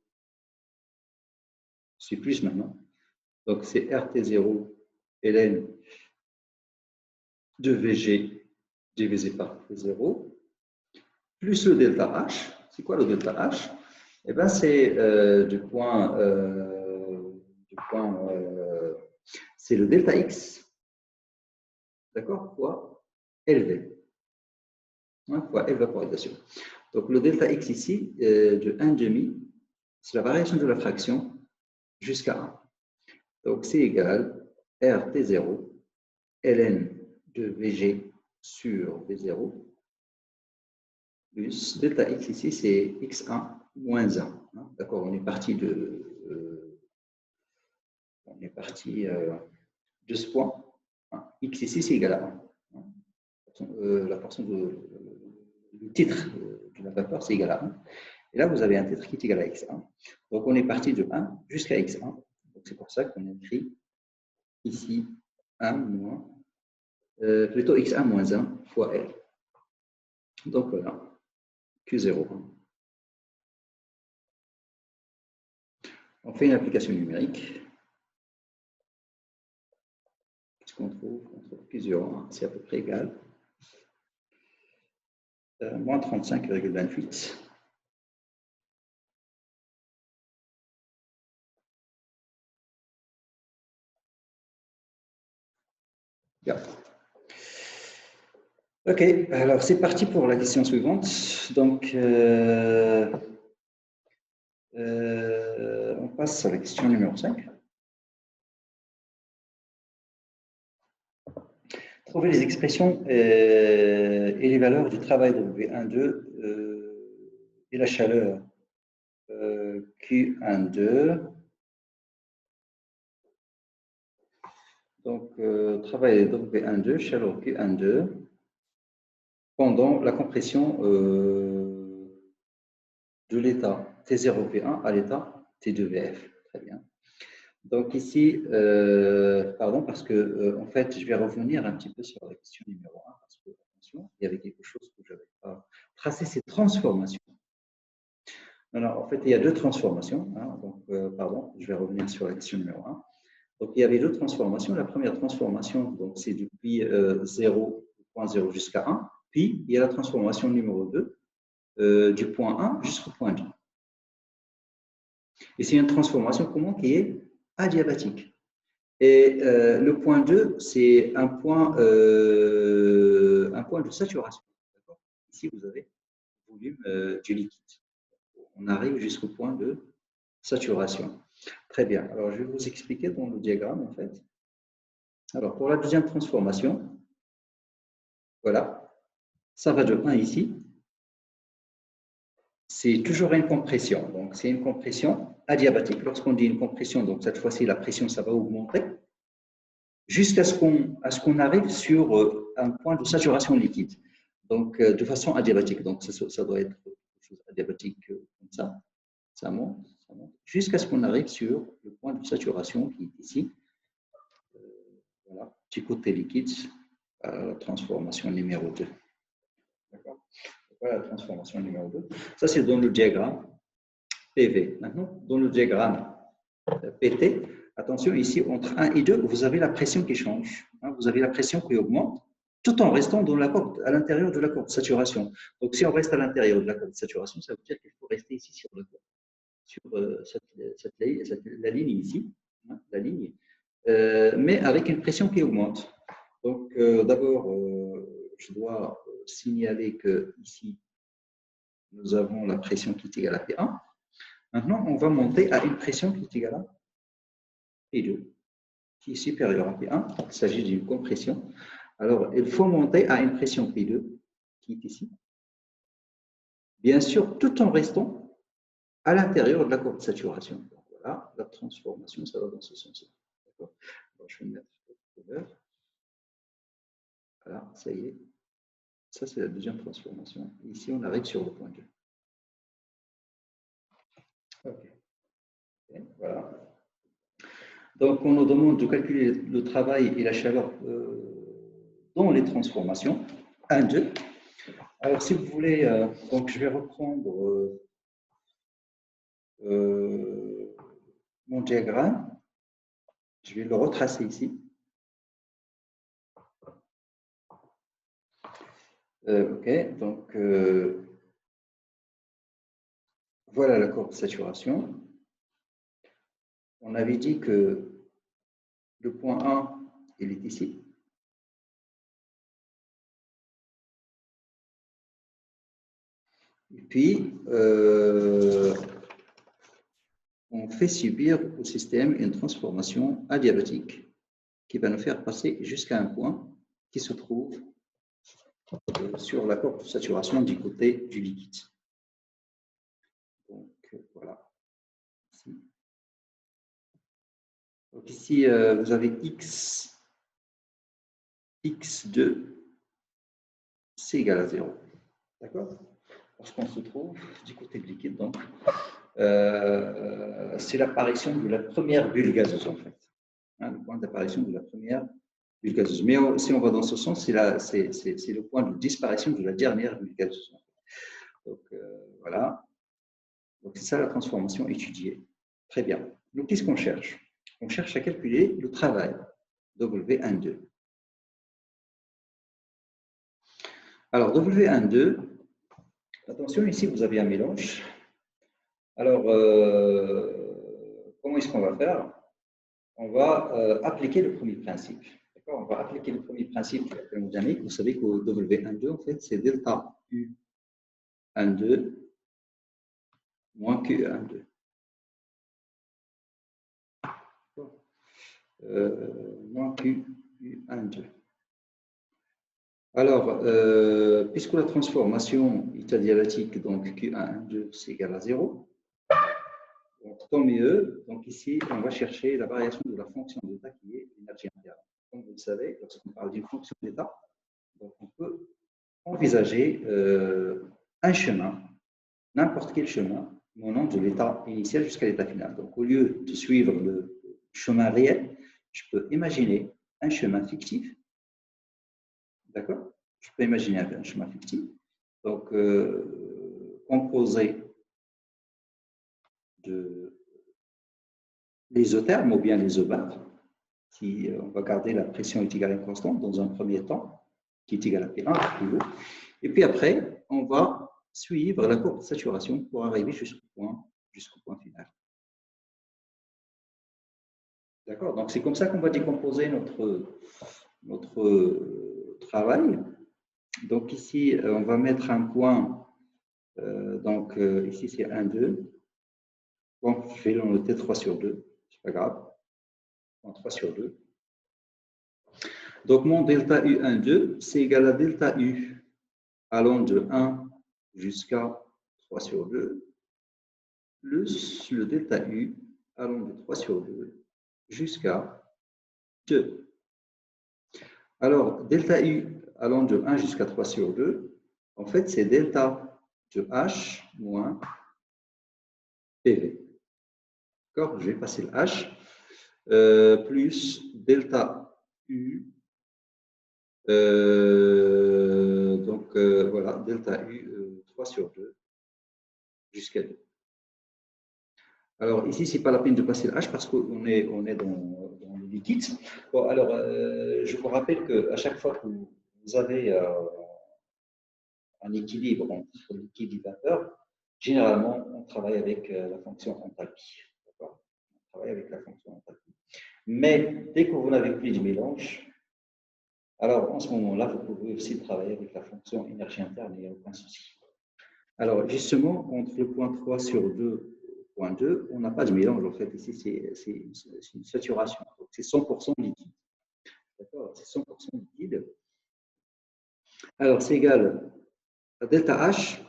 Speaker 1: c'est plus maintenant. Donc, c'est RT0 ln de VG divisé par T0, plus le delta H. C'est quoi le delta H? Eh bien, c'est c'est le delta X, d'accord, fois LV, fois évaporisation. Donc, le delta X ici, de 1,5, c'est la variation de la fraction jusqu'à 1. Donc, c'est égal RT0 ln de VG sur V0 plus delta X ici, c'est X1 moins 1. D'accord, on est parti de ce point. X ici, c'est égal à 1. La portion du titre de la vapeur, c'est égal à 1. Et là, vous avez un titre qui est égal à X1. Donc, on est parti de 1 jusqu'à X1. Donc, c'est pour ça qu'on écrit ici 1 moins, plutôt X1 moins 1 fois L. Donc, voilà, Q0. On fait une application numérique. Qu'est-ce qu'on trouve? On trouve Q0, c'est à peu près égal. Moins 35,28. Bien. Ok, alors c'est parti pour la question suivante. Donc, on passe à la question numéro 5. Trouver les expressions et les valeurs du travail de V12 et la chaleur Q12 Donc, travail W12, chaleur Q12, pendant la compression de l'état T0V1 à l'état T2VF. Très bien. Donc ici, pardon, parce que en fait, je vais revenir un petit peu sur la question numéro 1, parce que, attention, il y avait quelque chose que je n'avais pas tracé, c'est transformation. Alors, en fait, il y a deux transformations. Hein, donc, pardon, je vais revenir sur la question numéro 1. Donc, il y avait deux transformations. La première transformation, donc c'est depuis 0.0 jusqu'à 1. Puis, il y a la transformation numéro 2, du point 1 jusqu'au point 2. Et c'est une transformation comment qui est adiabatique. Et le point 2, c'est un point de saturation. Ici, vous avez le volume du liquide. On arrive jusqu'au point de saturation. Très bien. Alors, je vais vous expliquer dans le diagramme, en fait. Alors, pour la deuxième transformation, voilà, ça va de 1 ici. C'est toujours une compression. Donc, c'est une compression adiabatique. Lorsqu'on dit une compression, donc cette fois-ci, la pression, ça va augmenter jusqu'à ce qu'on arrive sur un point de saturation liquide. Donc, de façon adiabatique. Donc, ça doit être quelque chose adiabatique comme ça. Ça monte, jusqu'à ce qu'on arrive sur le point de saturation qui est ici. Voilà, petit côté liquide, la transformation numéro 2. D'accord. Voilà la transformation numéro 2. Ça, c'est dans le diagramme PV. Maintenant, dans le diagramme PT, attention, ici, entre 1 et 2, vous avez la pression qui change. Vous avez la pression qui augmente, tout en restant dans la courbe, à l'intérieur de la courbe de saturation. Donc, si on reste à l'intérieur de la courbe de saturation, ça veut dire qu'il faut rester ici sur, la ligne ici, la ligne, mais avec une pression qui augmente. Donc, d'abord, je dois signaler que ici, nous avons la pression qui est égale à P1. Maintenant, on va monter à une pression qui est égale à P2, qui est supérieure à P1. Il s'agit d'une compression. Alors, il faut monter à une pression P2, qui est ici. Bien sûr, tout en restant à l'intérieur de la courbe de saturation. Donc, voilà, la transformation, ça va dans ce sens-là. D'accord. Je vais mettre le couleur. Voilà, ça y est. Ça, c'est la deuxième transformation. Ici, on arrive sur le point 2. OK. Voilà. Donc, on nous demande de calculer le travail et la chaleur dans les transformations. 1, 2. Alors, si vous voulez, donc je vais reprendre mon diagramme. Je vais le retracer ici. OK, donc voilà la courbe de saturation. On avait dit que le point 1, il est ici. Et puis, on fait subir au système une transformation adiabatique qui va nous faire passer jusqu'à un point qui se trouve sur la courbe de saturation du côté du liquide. Donc, voilà. Ici. Donc, ici, vous avez x2, c'est égal à 0. D'accord? Lorsqu'on se trouve du côté du liquide, donc, c'est l'apparition de la première bulle gazeuse, en fait. Le point d'apparition de la première bulle gazeuse. Mais si on va dans ce sens, c'est le point de disparition de la dernière bulle gazeuse. Donc, voilà. Donc, c'est ça la transformation étudiée. Très bien. Donc, qu'est-ce qu'on cherche? On cherche à calculer le travail, W12. Alors, W12, attention, ici, vous avez un mélange. Alors, comment est-ce qu'on va faire? On va appliquer le premier principe. On va appliquer le premier principe de la thermodynamique. Vous savez que W12, en fait, c'est delta U12 moins Q12. Moins Q12. Alors, puisque la transformation est adiabatique, donc Q12, c'est égal à 0. Donc, tant mieux. Donc, ici, on va chercher la variation de la fonction d'état qui est l'énergie interne. vous savez, lorsqu'on parle d'une fonction d'état, donc on peut envisager un chemin, n'importe quel chemin, menant de l'état initial jusqu'à l'état final. Donc, au lieu de suivre le chemin réel, je peux imaginer un chemin fictif. D'accord? Je peux imaginer un chemin fictif. Donc, composé de l'isotherme ou bien l'isobare, qui on va garder la pression est égale à une constante dans un premier temps, qui est égale à P1 toujours. Et puis après, on va suivre la courbe de saturation pour arriver jusqu'au point final. D'accord? Donc, c'est comme ça qu'on va décomposer notre travail. Donc, ici, on va mettre un point. Ici, c'est 1, 2. Bon, je vais le noter 3 sur 2. C'est pas grave. 3 sur 2. Donc, mon delta U1, 2, c'est égal à delta U allant de 1 jusqu'à 3 sur 2, plus le delta U allant de 3 sur 2 jusqu'à 2. Alors, delta U allant de 1 jusqu'à 3 sur 2, en fait, c'est delta de H moins PV. D'accord? Je vais passer le H, plus delta U. Voilà, delta U 3 sur 2 jusqu'à 2. Alors, ici, ce n'est pas la peine de passer le H parce qu'on est dans le liquide. Bon, alors, je vous rappelle qu'à chaque fois que vous avez un équilibre entre liquide et vapeur, généralement, on travaille avec la fonction enthalpie. On travaille avec la fonction enthalpie. Mais dès que vous n'avez plus de mélange, alors en ce moment-là, vous pouvez aussi travailler avec la fonction énergie interne, il n'y a aucun souci. Alors, justement, entre le point 3 sur 2 point 2, on n'a pas de mélange, en fait. Ici, c'est une saturation. Donc, c'est 100% liquide. D'accord? C'est 100% liquide. Alors, c'est égal à delta H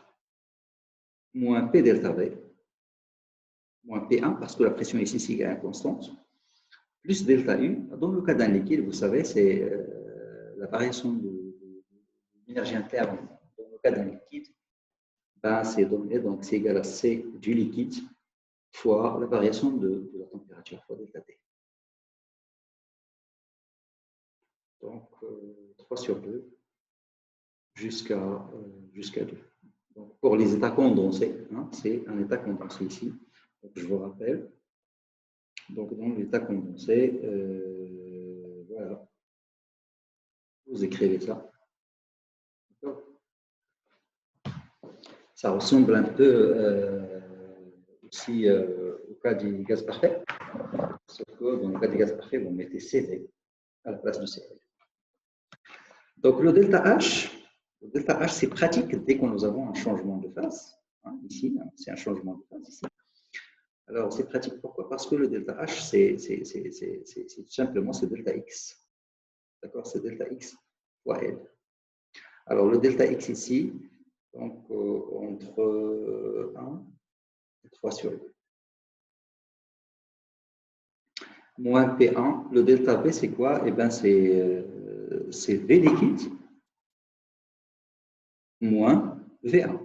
Speaker 1: moins P delta V, moins P1, parce que la pression ici, c'est égal à une constante, plus delta U. Dans le cas d'un liquide, vous savez, c'est la variation de l'énergie interne. Dans le cas d'un liquide, ben, c'est donné, donc c'est égal à C du liquide fois la variation de la température, fois delta T. Donc, 3 sur 2 jusqu'à 2. Donc, pour les états condensés, hein, c'est un état condensé ici. Donc, je vous rappelle. Donc, dans l'état condensé, voilà, vous écrivez ça. Ça ressemble un peu aussi au cas du gaz parfait, sauf que dans le cas du gaz parfait, vous mettez CV à la place de CV. Donc, le delta H, c'est pratique dès que nous avons un changement de phase. Hein, ici, hein, c'est un changement de phase ici. Alors, c'est pratique. Pourquoi? Parce que le delta H, c'est simplement ce delta X. D'accord? C'est delta X fois L. Alors, le delta X ici, donc entre 1 et 3 sur 2. Moins P1, le delta V, c'est quoi? Eh bien, c'est V liquide moins V1.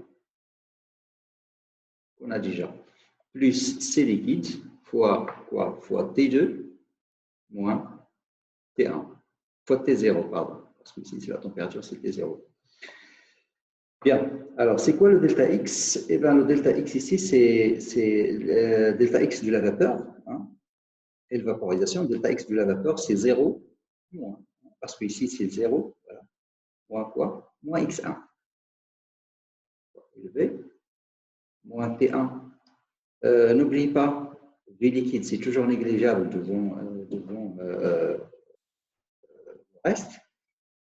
Speaker 1: On a déjà. Plus C liquide fois quoi? Fois T2 moins T1. Fois T0, pardon. Parce que ici, c'est la température, c'est T0. Bien. Alors, c'est quoi le delta X? Eh bien, le delta X ici, c'est le delta X de la vapeur. Hein, et la vaporisation, delta X de la vapeur, c'est 0 moins. Parce que ici, c'est 0. Voilà. Moins quoi? Moins X1. Élevé. Moins T1. N'oubliez pas, V liquide, c'est toujours négligeable devant le reste.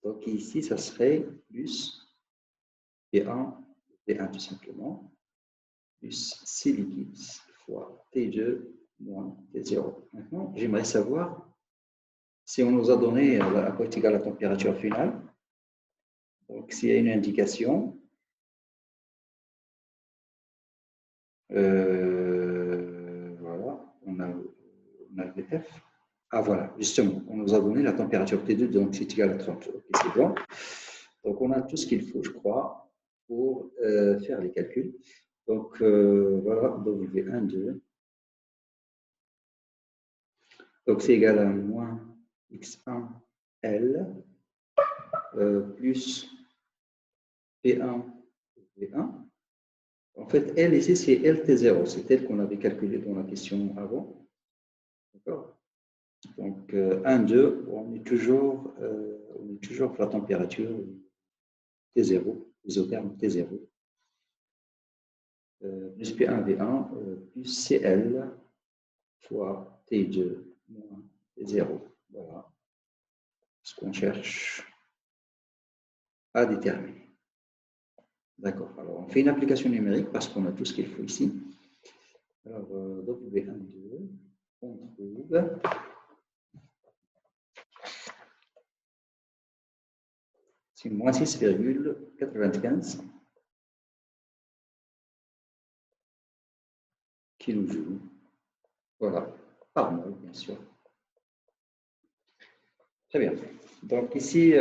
Speaker 1: Donc ici, ça serait plus T1, T1 tout simplement, plus C liquide fois T2 moins T0. Maintenant, j'aimerais savoir si on nous a donné à quoi est égale la température finale. Donc, s'il y a une indication, voilà, on a le VF. Ah voilà, justement, on nous a donné la température T2, donc c'est égal à 30. Ok, c'est bon. Donc on a tout ce qu'il faut, je crois, pour faire les calculs. Donc voilà, W12. Donc c'est égal à moins X1L plus P1 V1. En fait, L ici, c'est LT0. C'est elle qu'on avait calculé dans la question avant. D'accord. Donc, 1, 2, on est toujours la température T0, isotherme T0, plus P1 V1 plus CL fois T2 moins T0. Voilà ce qu'on cherche à déterminer. D'accord. Alors, on fait une application numérique parce qu'on a tout ce qu'il faut ici. Alors, W12, on trouve c'est moins 6,95 kilojoules. Voilà, par mol, bien sûr. Très bien. Donc ici,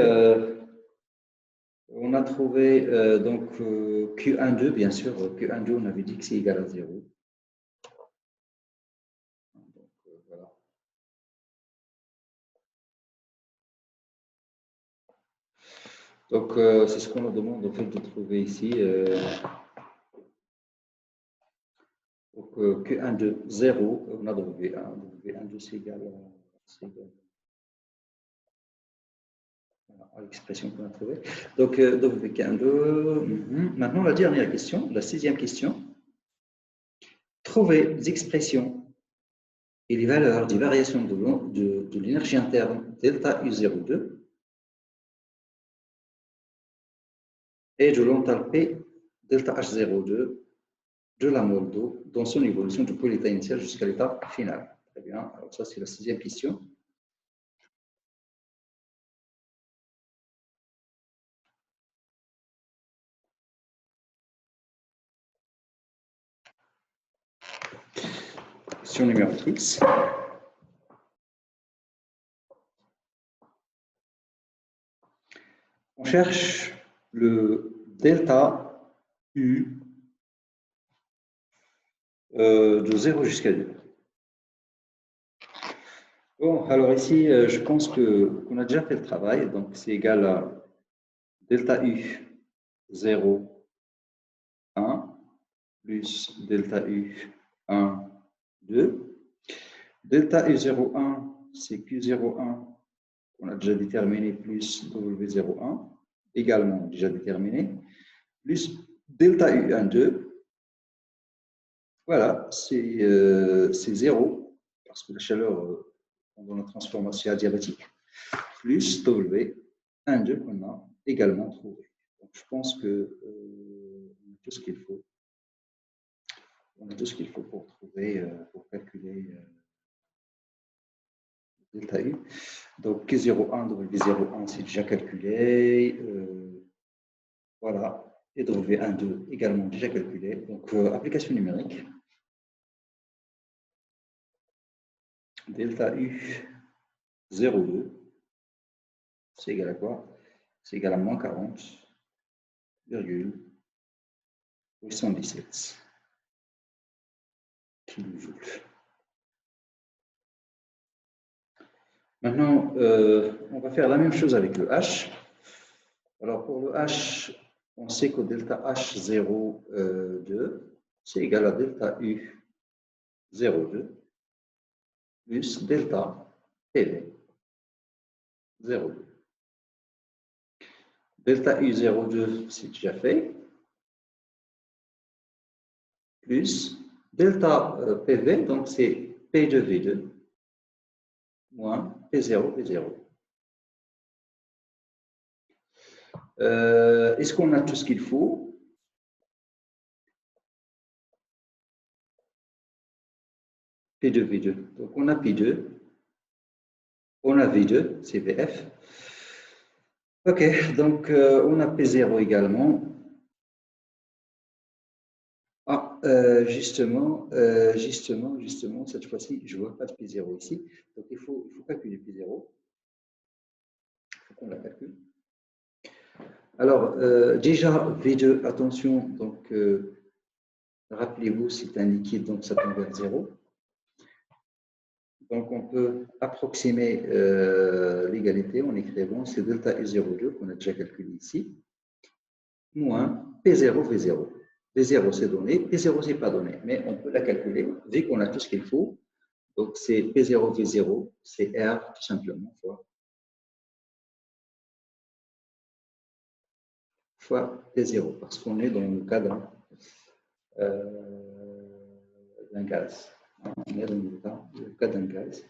Speaker 1: on a trouvé donc Q12, bien sûr. Q12, on avait dit que c'est égal à 0. Donc, voilà. Donc, c'est ce qu'on nous demande en fait de trouver ici. Donc, Q12, 0, on a W1. W12, c'est égal à l'expression qu'on a trouvée. Donc, W12. Maintenant, la dernière question, la 6e question. Trouver les expressions et les valeurs des variations de l'énergie interne delta U02 et de l'enthalpie delta H02 de la mole d'eau dans son évolution depuis l'état initial jusqu'à l'état final. Très bien, alors ça c'est la 6e question. Question numéro X. On cherche le delta U de 0 jusqu'à 2. Bon, alors ici, je pense qu'on a déjà fait le travail, donc c'est égal à delta U 0, 1, plus delta U 1, 2. Delta U01, c'est Q01, qu'on a déjà déterminé, plus W01, également déjà déterminé, plus delta U12, voilà, c'est 0, parce que la chaleur pendant la transformation adiabatique, plus W12 qu'on a également trouvé. Donc, je pense que on a tout ce qu'il faut. On a tout ce qu'il faut pour trouver, pour calculer delta U. Donc, Q01, W01, c'est déjà calculé. Voilà. Et W12 également déjà calculé. Donc, application numérique. Delta U 02, c'est égal à quoi? C'est égal à moins 40,817 kilojoules. Maintenant, on va faire la même chose avec le H. Alors, pour le H, on sait que delta H02, c'est égal à delta U02 plus delta PV 02. Delta U02, c'est déjà fait, plus delta PV, donc c'est P2V2 moins P0, P0. Est-ce qu'on a tout ce qu'il faut? P2, V2. Donc, on a P2, on a V2, c'est VF. OK, donc on a P0 également. Ah, justement, cette fois-ci, je ne vois pas de P0 ici. Donc, il faut calculer P0. Il faut qu'on la calcule. Alors, déjà, V2, attention, donc, rappelez-vous, c'est un liquide, donc ça tend vers 0. Donc, on peut approximer l'égalité en écrivant c'est delta U02 qu'on a déjà calculé ici, moins P0 V0. V0 c'est donné, P0 c'est pas donné, mais on peut la calculer vu qu'on a tout ce qu'il faut. Donc, c'est P0 V0, c'est R tout simplement fois P0, parce qu'on est dans le cadre d'un gaz. On est dans le cas d'un gaz.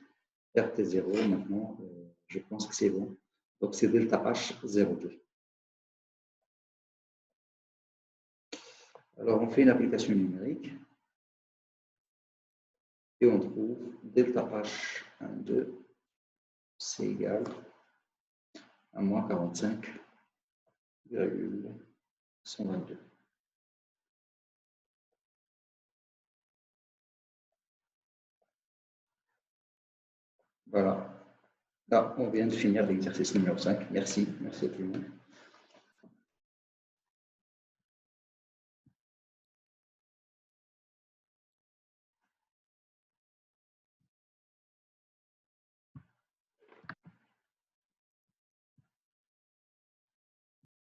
Speaker 1: RT0, maintenant, je pense que c'est bon. Donc, c'est delta H02. Alors, on fait une application numérique et on trouve delta H12, c'est égal à moins 45,122. Voilà. Là, on vient de finir l'exercice numéro 5. Merci. Merci à tout le monde.